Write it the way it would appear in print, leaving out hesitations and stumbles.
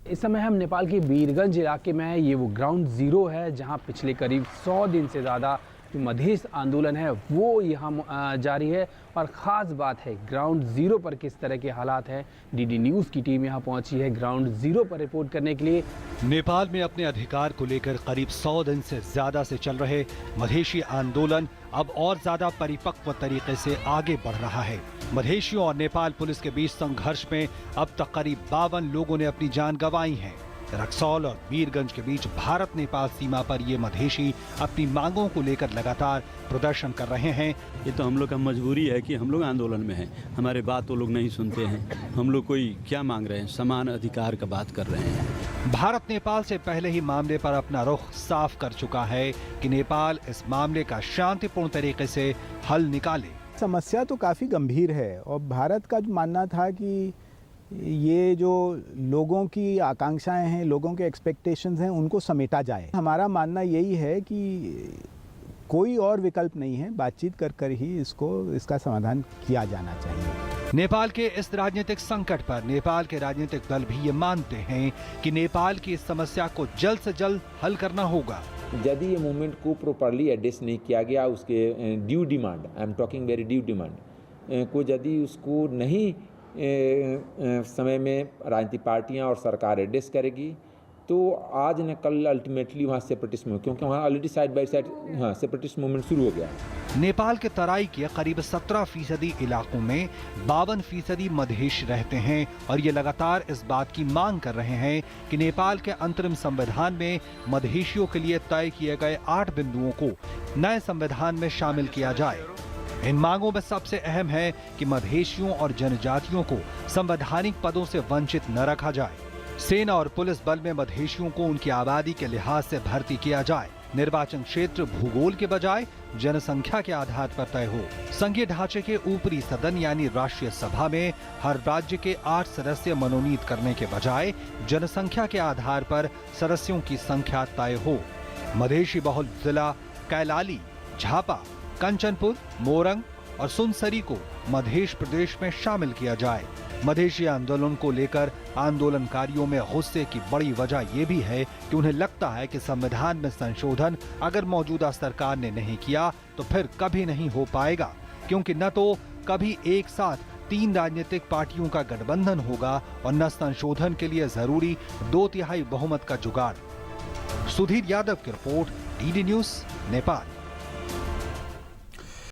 इस समय हम नेपाल के वीरगंज इलाके में हैं। ये वो ग्राउंड ज़ीरो है जहां पिछले करीब 100 दिन से ज़्यादा जो मधेश आंदोलन है वो यहाँ जारी है। और ख़ास बात है ग्राउंड ज़ीरो पर किस तरह के हालात हैं। डीडी न्यूज़ की टीम यहाँ पहुंची है ग्राउंड ज़ीरो पर रिपोर्ट करने के लिए। नेपाल में अपने अधिकार को लेकर करीब 100 दिन से ज्यादा से चल रहे मधेशी आंदोलन अब और ज्यादा परिपक्व तरीके से आगे बढ़ रहा है। मधेशियों और नेपाल पुलिस के बीच संघर्ष में अब तक करीब 52 लोगों ने अपनी जान गंवाई है। रक्सौल और वीरगंज के बीच भारत नेपाल सीमा पर ये मधेशी अपनी मांगों को लेकर लगातार प्रदर्शन कर रहे हैं। ये तो हम लोग का मजबूरी है कि हम लोग आंदोलन में हैं, हमारे बात वो लोग नहीं सुनते हैं। हम लोग कोई क्या मांग रहे हैं, समान अधिकार का बात कर रहे हैं। भारत नेपाल से पहले ही मामले पर अपना रुख साफ कर चुका है कि नेपाल इस मामले का शांतिपूर्ण तरीके से हल निकाले। समस्या तो काफ़ी गंभीर है और भारत का मानना था कि ये जो लोगों की आकांक्षाएं हैं, लोगों के एक्सपेक्टेशंस हैं, उनको समेटा जाए। हमारा मानना यही है कि कोई और विकल्प नहीं है, बातचीत कर कर ही इसका समाधान किया जाना चाहिए। नेपाल के इस राजनीतिक संकट पर नेपाल के राजनीतिक दल भी ये मानते हैं कि नेपाल की इस समस्या को जल्द से जल्द हल करना होगा। यदि ये मूवमेंट को प्रॉपरली एड्रेस नहीं किया गया, उसके due demand, I am talking very due demand को यदि उसको नहीं समय में राजनीतिक पार्टियां और सरकार एड्रेस करेगी तो आज न कल अल्टीमेटली वहाँ सेपरेटिस्ट मूवमेंट, क्योंकि वहाँ already side by side separatist movement शुरू हो गया। नेपाल के तराई के करीब 17% इलाकों में 52% मधेश रहते हैं और ये लगातार इस बात की मांग कर रहे हैं कि नेपाल के अंतरिम संविधान में मधेशियों के लिए तय किए गए 8 बिंदुओं को नए संविधान में शामिल किया जाए। इन मांगों में सबसे अहम है कि मधेशियों और जनजातियों को संवैधानिक पदों से वंचित न रखा जाए। सेना और पुलिस बल में मधेशियों को उनकी आबादी के लिहाज से भर्ती किया जाए। निर्वाचन क्षेत्र भूगोल के बजाय जनसंख्या के आधार पर तय हो। संघीय ढांचे के ऊपरी सदन यानी राष्ट्रीय सभा में हर राज्य के 8 सदस्य मनोनीत करने के बजाय जनसंख्या के आधार पर सदस्यों की संख्या तय हो। मधेशी बहुल जिला कैलाली, झापा, कंचनपुर, मोरंग और सुनसरी को मध्य प्रदेश में शामिल किया जाए। मधेशी आंदोलन को लेकर आंदोलनकारियों में गुस्से की बड़ी वजह यह भी है कि उन्हें लगता है कि संविधान में संशोधन अगर मौजूदा सरकार ने नहीं किया तो फिर कभी नहीं हो पाएगा, क्योंकि न तो कभी एक साथ 3 राजनीतिक पार्टियों का गठबंधन होगा और न संशोधन के लिए जरूरी 2/3 बहुमत का जुगाड़। सुधीर यादव की रिपोर्ट, डीडी न्यूज़, नेपाल।